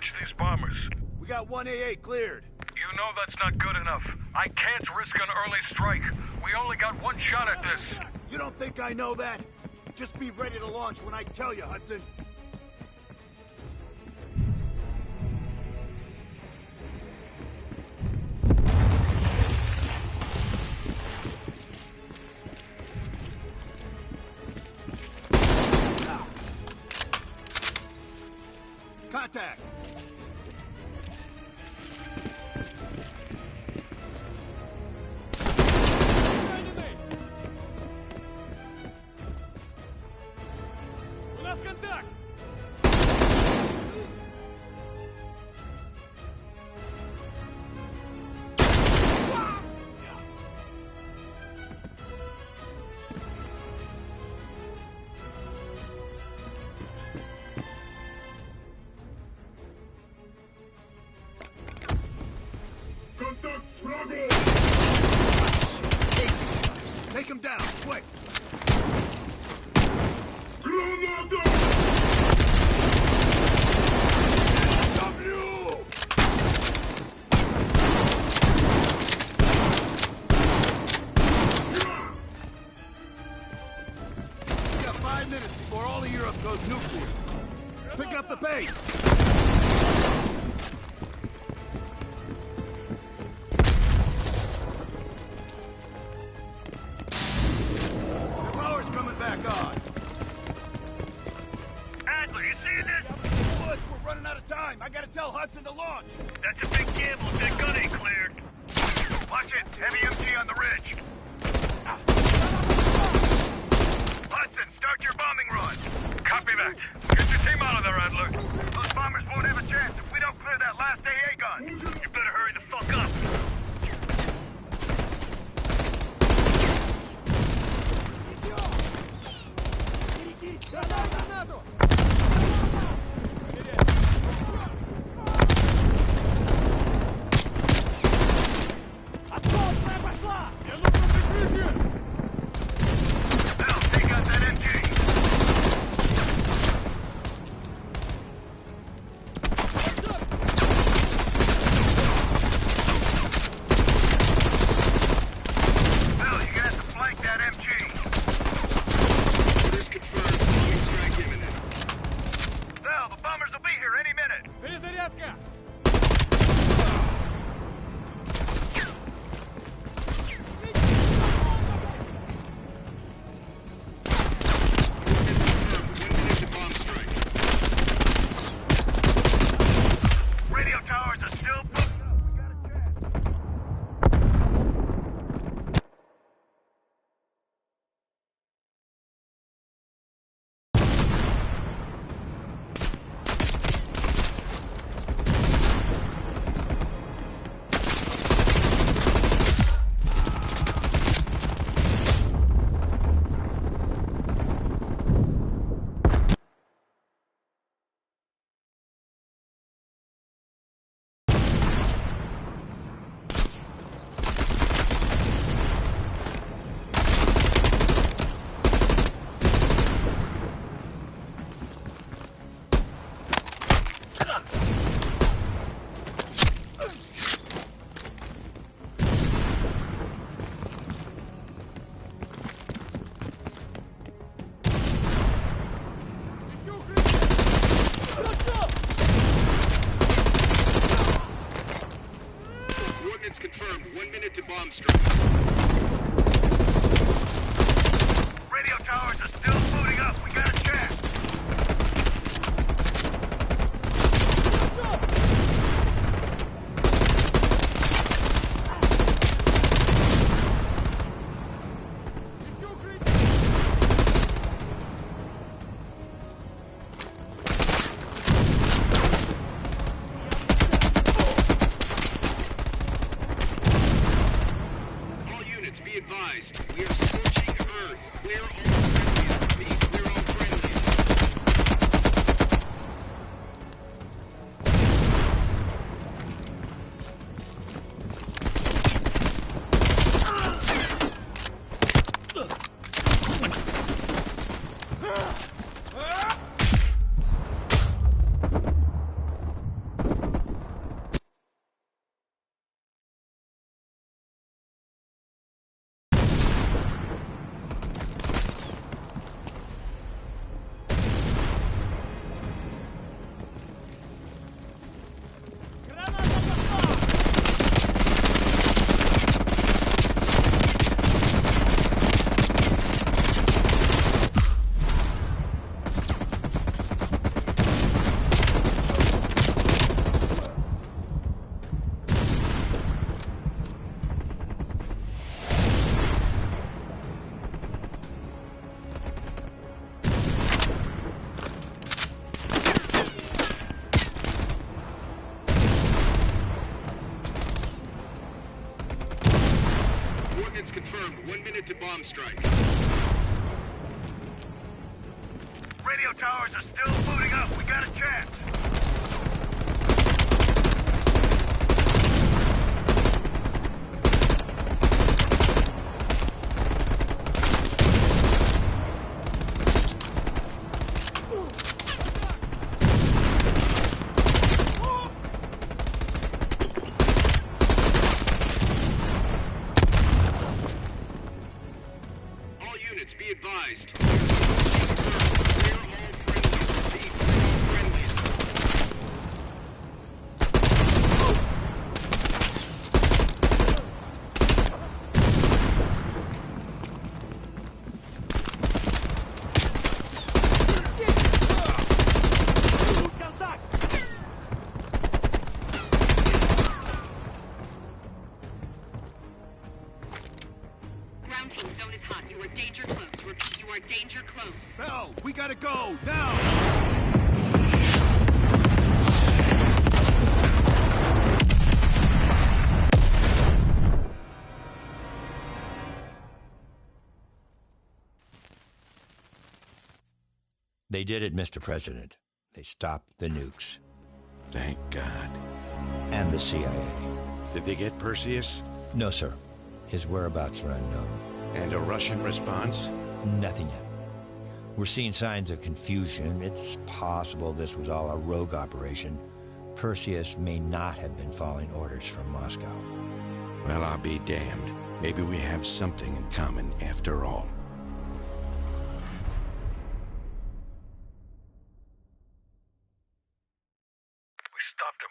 reach these bombers. We got 1 AA cleared. You know that's not good enough. I can't risk an early strike. We only got one shot at this. You don't think I know that? Just be ready to launch when I tell you, Hudson. Contact! У нас контакт! Take him down, quick! We got 5 minutes before all of Europe goes nuclear. Pick up the pace! The power's coming back on. Adler, you see this? Woods, we're running out of time. I gotta tell Hudson to launch. That's a big gamble if that gun ain't cleared. Watch it. Heavy MG on the ridge. Hudson, start your bombing run. Copy that. Get your team out of there, Adler. Those bombers won't have a chance if we don't clear that last AA gun. You better hurry the fuck up. Now, take out that MG. Bill, you're gonna have to flank that MG. Orders confirmed. Bombing strike imminent. Bill, the bombers will be here any minute. Перезарядка! Coordinates confirmed. 1 minute to bomb strike. Radio towers are still booked. We got a chance. Ищу укрытие! Coordinates confirmed. 1 minute to bomb strike. Radio towers are still booting up. We got a chance. Ищу укрытие! All units, be advised. We are scorching Earth. Clear all friendlies. Repeat, clear all friendlies. Coordinates confirmed. 1 minute to bomb strike. Radio towers are still booting up. We got a chance. All units, be advised. We're searching Earth. Clear all friendlies. Repeat, clear all friendlies. Ground team, zone is hot. You are danger close. Repeat, you are danger close. Bell, we gotta go, now! They did it, Mr. President. They stopped the nukes. Thank God. And the CIA. Did they get Perseus? No, sir. His whereabouts are unknown. And a Russian response? Nothing yet. We're seeing signs of confusion. It's possible this was all a rogue operation. Perseus may not have been following orders from Moscow. Well, I'll be damned. Maybe we have something in common after all. We stopped them.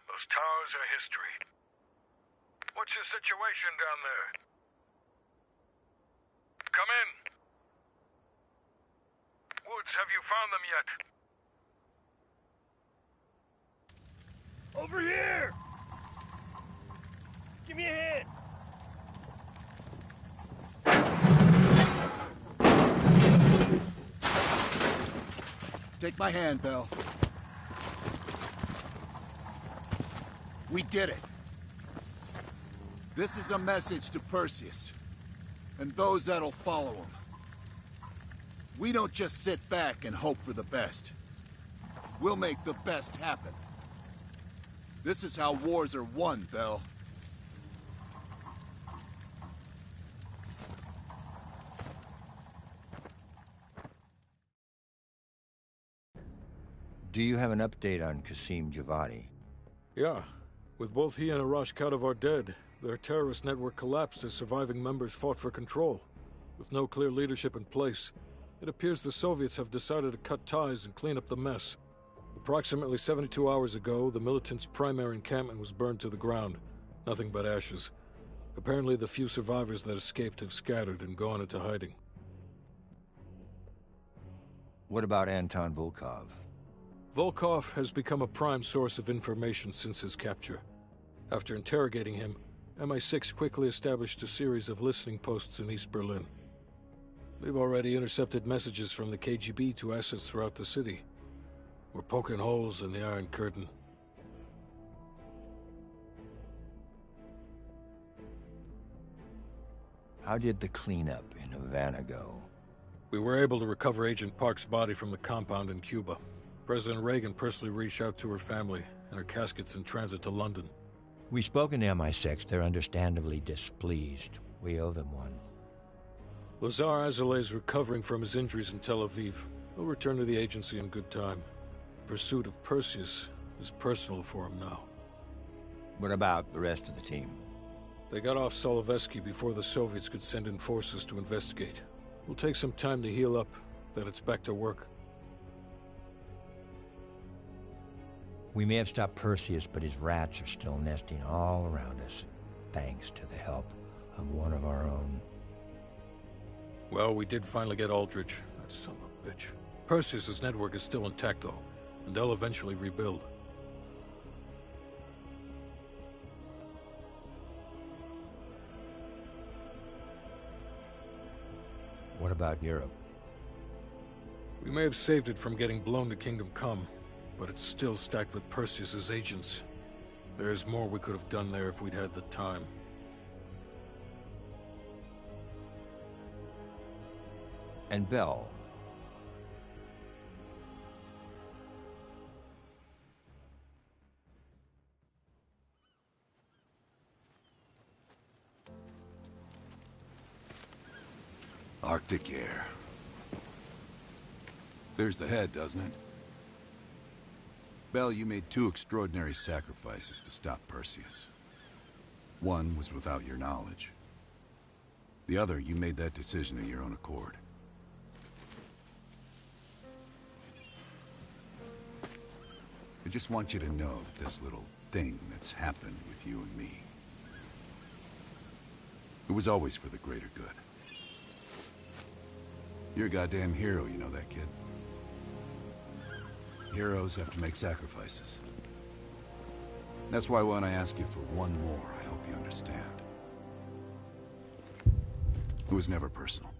Those towers are history. What's your situation down there? Come in. Woods, have you found them yet? Over here! Give me a hand! Take my hand, Bell. We did it. This is a message to Perseus, and those that'll follow him. We don't just sit back and hope for the best. We'll make the best happen. This is how wars are won, Bell. Do you have an update on Qasim Javadi? Yeah. With both he and Arash Kadivar dead, their terrorist network collapsed as surviving members fought for control. With no clear leadership in place, it appears the Soviets have decided to cut ties and clean up the mess. Approximately 72 hours ago, the militants' primary encampment was burned to the ground. Nothing but ashes. Apparently the few survivors that escaped have scattered and gone into hiding. What about Anton Volkov? Volkov has become a prime source of information since his capture. After interrogating him, MI6 quickly established a series of listening posts in East Berlin. We've already intercepted messages from the KGB to assets throughout the city. We're poking holes in the Iron Curtain. How did the cleanup in Havana go? We were able to recover Agent Park's body from the compound in Cuba. President Reagan personally reached out to her family, and her casket's in transit to London. We've spoken to MI6. They're understandably displeased. We owe them one. Lazar Azaleh is recovering from his injuries in Tel Aviv. He'll return to the agency in good time. The pursuit of Perseus is personal for him now. What about the rest of the team? They got off Solovetsky before the Soviets could send in forces to investigate. We'll take some time to heal up, then it's back to work. We may have stopped Perseus, but his rats are still nesting all around us, thanks to the help of one of our own. Well, we did finally get Aldrich. That son of a bitch. Perseus' network is still intact, though, and they'll eventually rebuild. What about Europe? We may have saved it from getting blown to Kingdom Come, but it's still stacked with Perseus' agents. There's more we could have done there if we'd had the time. and Bell. Arctic air. There's the head, doesn't it? Bell, you made two extraordinary sacrifices to stop Perseus. One was without your knowledge. The other, you made that decision of your own accord. I just want you to know that this little thing that's happened with you and me, it was always for the greater good. You're a goddamn hero, you know that, kid? Heroes have to make sacrifices. That's why when I ask you for one more, I hope you understand. It was never personal.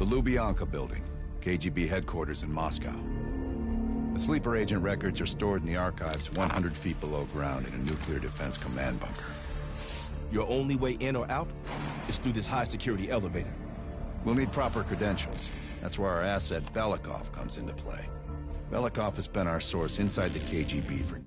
The Lubyanka building, KGB headquarters in Moscow. A Sleeper agent records are stored in the archives 100 feet below ground in a nuclear defense command bunker. Your only way in or out is through this high-security elevator. We'll need proper credentials. That's where our asset Belikov comes into play. Belikov has been our source inside the KGB for